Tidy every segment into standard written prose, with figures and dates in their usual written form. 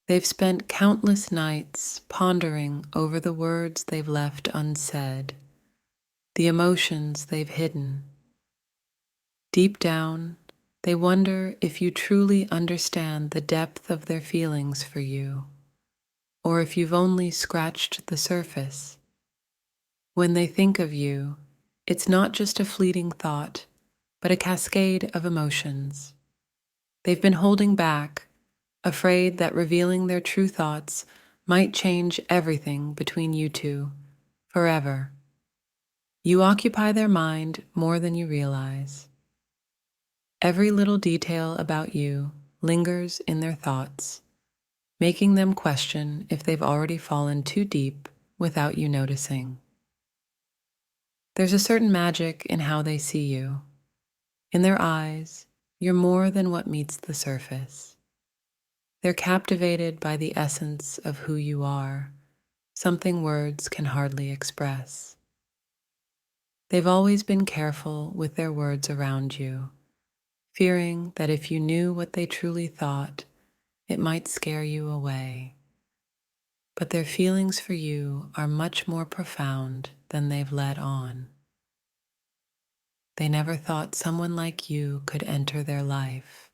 They've spent countless nights pondering over the words they've left unsaid, the emotions they've hidden. Deep down, they wonder if you truly understand the depth of their feelings for you, or if you've only scratched the surface. When they think of you, it's not just a fleeting thought, but a cascade of emotions. They've been holding back, afraid that revealing their true thoughts might change everything between you two, forever. You occupy their mind more than you realize. Every little detail about you lingers in their thoughts, making them question if they've already fallen too deep without you noticing. There's a certain magic in how they see you. In their eyes, you're more than what meets the surface. They're captivated by the essence of who you are, something words can hardly express. They've always been careful with their words around you, fearing that if you knew what they truly thought, it might scare you away. But their feelings for you are much more profound than they've let on. They never thought someone like you could enter their life,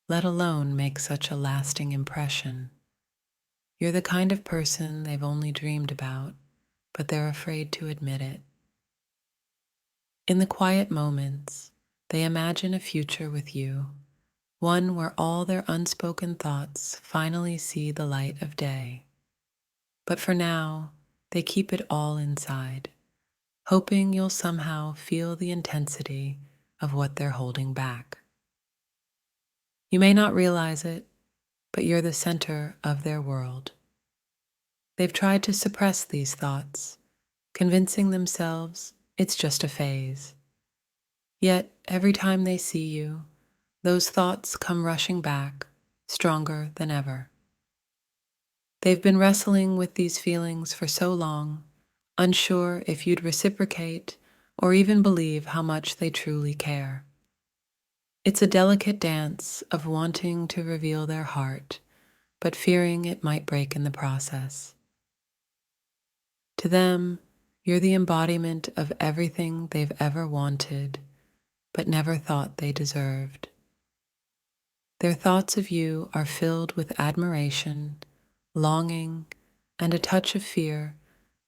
let alone make such a lasting impression. You're the kind of person they've only dreamed about, but they're afraid to admit it. In the quiet moments, they imagine a future with you, one where all their unspoken thoughts finally see the light of day. But for now, they keep it all inside, hoping you'll somehow feel the intensity of what they're holding back. You may not realize it, but you're the center of their world. They've tried to suppress these thoughts, convincing themselves it's just a phase. Yet, every time they see you, those thoughts come rushing back, stronger than ever. They've been wrestling with these feelings for so long, unsure if you'd reciprocate or even believe how much they truly care. It's a delicate dance of wanting to reveal their heart, but fearing it might break in the process. To them, you're the embodiment of everything they've ever wanted, but never thought they deserved. Their thoughts of you are filled with admiration, longing, and a touch of fear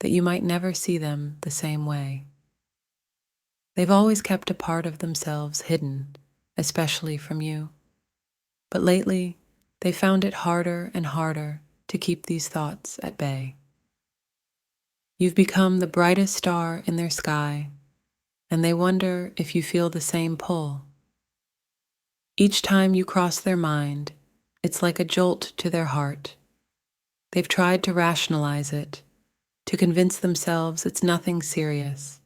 that you might never see them the same way. They've always kept a part of themselves hidden, especially from you. But lately, they found it harder and harder to keep these thoughts at bay. You've become the brightest star in their sky, and they wonder if you feel the same pull. Each time you cross their mind, it's like a jolt to their heart. They've tried to rationalize it, to convince themselves it's nothing serious.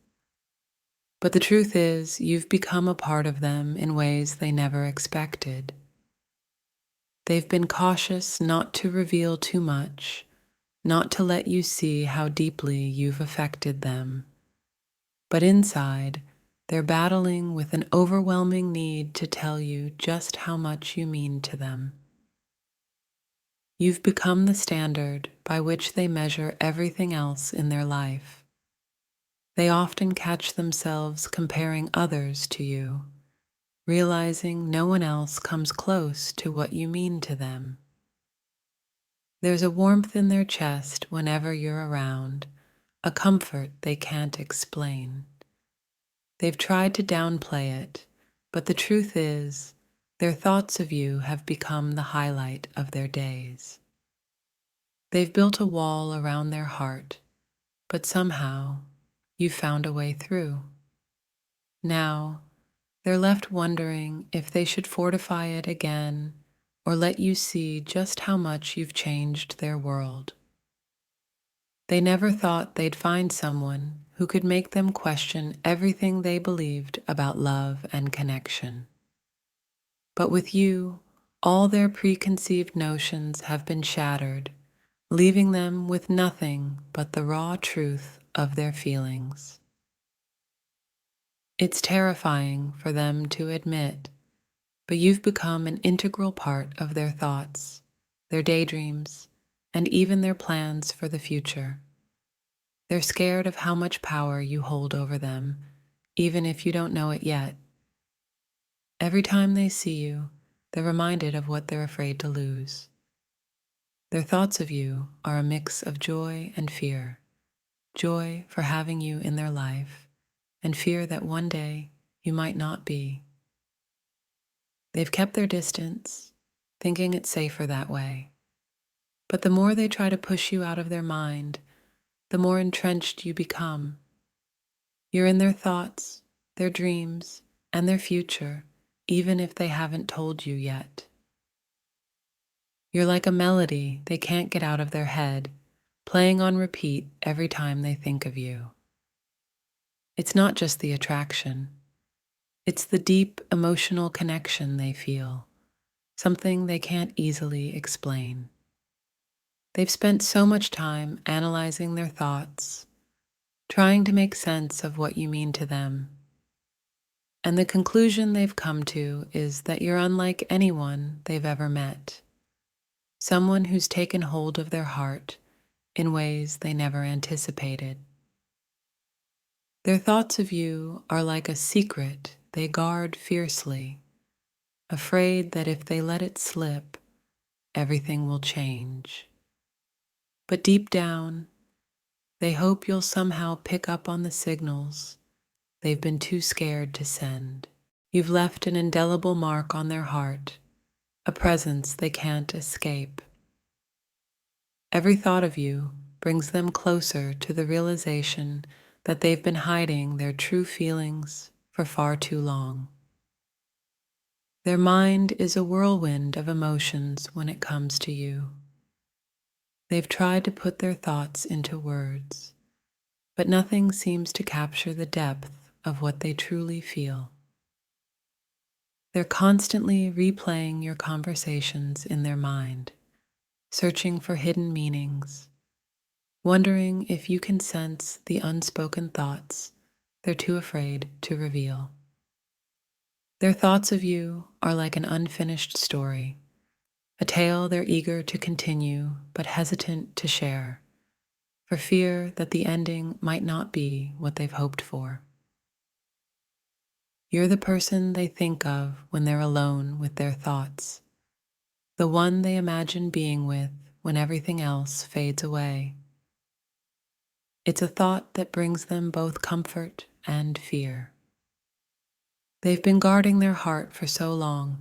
But the truth is, you've become a part of them in ways they never expected. They've been cautious not to reveal too much, not to let you see how deeply you've affected them. But inside, they're battling with an overwhelming need to tell you just how much you mean to them. You've become the standard by which they measure everything else in their life. They often catch themselves comparing others to you, realizing no one else comes close to what you mean to them. There's a warmth in their chest whenever you're around, a comfort they can't explain. They've tried to downplay it, but the truth is, their thoughts of you have become the highlight of their days. They've built a wall around their heart, but somehow you've found a way through. Now, they're left wondering if they should fortify it again or let you see just how much you've changed their world. They never thought they'd find someone who could make them question everything they believed about love and connection. But with you, all their preconceived notions have been shattered, leaving them with nothing but the raw truth of their feelings. It's terrifying for them to admit, but you've become an integral part of their thoughts, their daydreams, and even their plans for the future. They're scared of how much power you hold over them, even if you don't know it yet. Every time they see you, they're reminded of what they're afraid to lose. Their thoughts of you are a mix of joy and fear. Joy for having you in their life, and fear that one day you might not be. They've kept their distance, thinking it's safer that way. But the more they try to push you out of their mind, the more entrenched you become. You're in their thoughts, their dreams, and their future, even if they haven't told you yet. You're like a melody they can't get out of their head, playing on repeat every time they think of you. It's not just the attraction. It's the deep emotional connection they feel, something they can't easily explain. They've spent so much time analyzing their thoughts, trying to make sense of what you mean to them. And the conclusion they've come to is that you're unlike anyone they've ever met, someone who's taken hold of their heart in ways they never anticipated. Their thoughts of you are like a secret they guard fiercely, afraid that if they let it slip, everything will change. But deep down, they hope you'll somehow pick up on the signals they've been too scared to send. You've left an indelible mark on their heart, a presence they can't escape. Every thought of you brings them closer to the realization that they've been hiding their true feelings for far too long. Their mind is a whirlwind of emotions when it comes to you. They've tried to put their thoughts into words, but nothing seems to capture the depth of what they truly feel. They're constantly replaying your conversations in their mind, searching for hidden meanings, wondering if you can sense the unspoken thoughts they're too afraid to reveal. Their thoughts of you are like an unfinished story, a tale they're eager to continue but hesitant to share, for fear that the ending might not be what they've hoped for. You're the person they think of when they're alone with their thoughts, the one they imagine being with when everything else fades away. It's a thought that brings them both comfort and fear. They've been guarding their heart for so long,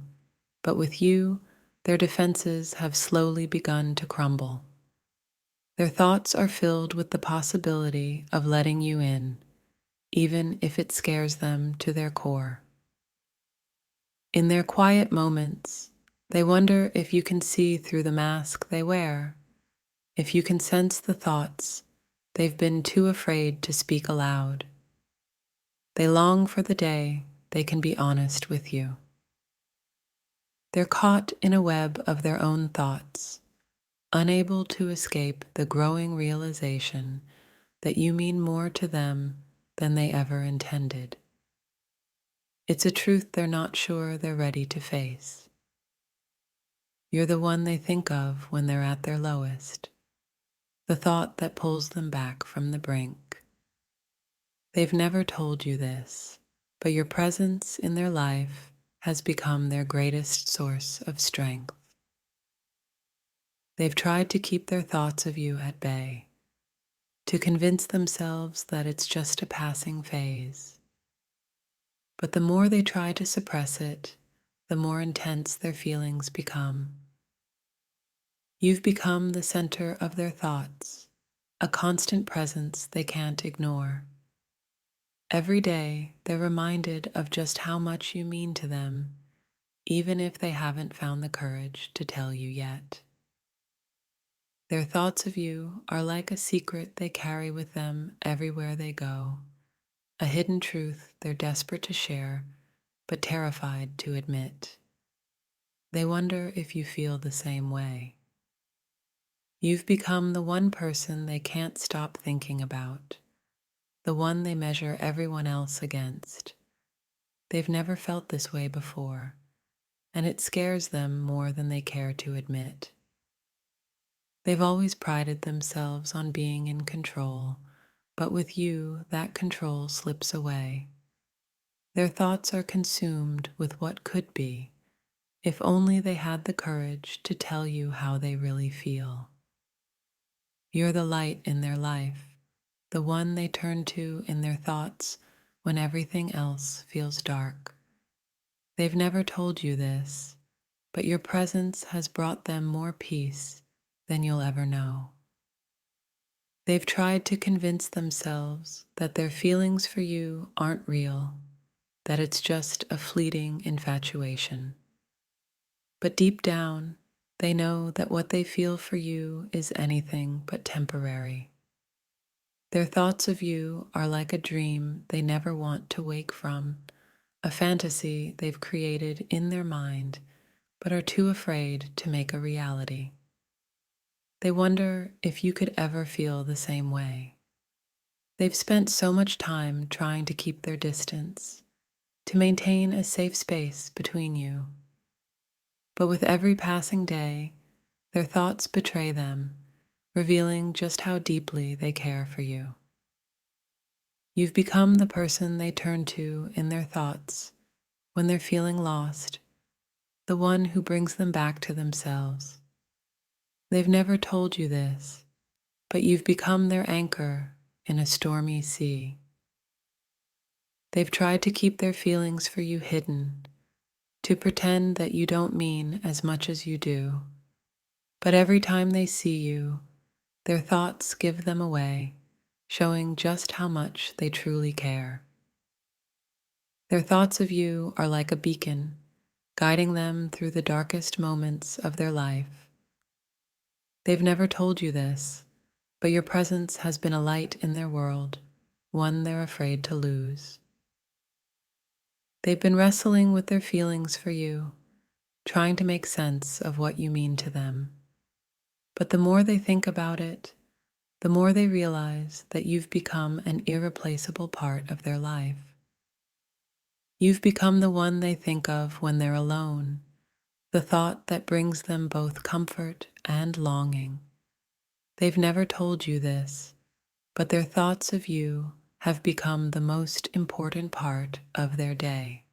but with you, their defenses have slowly begun to crumble. Their thoughts are filled with the possibility of letting you in, even if it scares them to their core. In their quiet moments, they wonder if you can see through the mask they wear, if you can sense the thoughts they've been too afraid to speak aloud. They long for the day they can be honest with you. They're caught in a web of their own thoughts, unable to escape the growing realization that you mean more to them than they ever intended. It's a truth they're not sure they're ready to face. You're the one they think of when they're at their lowest, the thought that pulls them back from the brink. They've never told you this, but your presence in their life has become their greatest source of strength. They've tried to keep their thoughts of you at bay, to convince themselves that it's just a passing phase. But the more they try to suppress it, the more intense their feelings become. You've become the center of their thoughts, a constant presence they can't ignore. Every day, they're reminded of just how much you mean to them, even if they haven't found the courage to tell you yet. Their thoughts of you are like a secret they carry with them everywhere they go, a hidden truth they're desperate to share, but terrified to admit. They wonder if you feel the same way. You've become the one person they can't stop thinking about, the one they measure everyone else against. They've never felt this way before, and it scares them more than they care to admit. They've always prided themselves on being in control, but with you, that control slips away. Their thoughts are consumed with what could be, if only they had the courage to tell you how they really feel. You're the light in their life, the one they turn to in their thoughts when everything else feels dark. They've never told you this, but your presence has brought them more peace than you'll ever know. They've tried to convince themselves that their feelings for you aren't real, that it's just a fleeting infatuation. But deep down, they know that what they feel for you is anything but temporary. Their thoughts of you are like a dream they never want to wake from, a fantasy they've created in their mind but are too afraid to make a reality. They wonder if you could ever feel the same way. They've spent so much time trying to keep their distance, to maintain a safe space between you. But with every passing day, their thoughts betray them, revealing just how deeply they care for you. You've become the person they turn to in their thoughts when they're feeling lost, the one who brings them back to themselves. They've never told you this, but you've become their anchor in a stormy sea. They've tried to keep their feelings for you hidden, to pretend that you don't mean as much as you do. But every time they see you, their thoughts give them away, showing just how much they truly care. Their thoughts of you are like a beacon, guiding them through the darkest moments of their life. They've never told you this, but your presence has been a light in their world, one they're afraid to lose. They've been wrestling with their feelings for you, trying to make sense of what you mean to them. But the more they think about it, the more they realize that you've become an irreplaceable part of their life. You've become the one they think of when they're alone, the thought that brings them both comfort and longing. They've never told you this, but their thoughts of you have become the most important part of their day.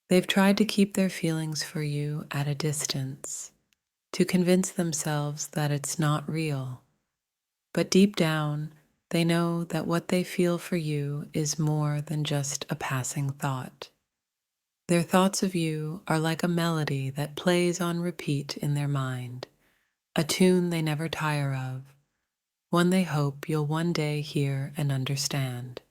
They've tried to keep their feelings for you at a distance, to convince themselves that it's not real. But deep down, they know that what they feel for you is more than just a passing thought. Their thoughts of you are like a melody that plays on repeat in their mind, a tune they never tire of, one they hope you'll one day hear and understand.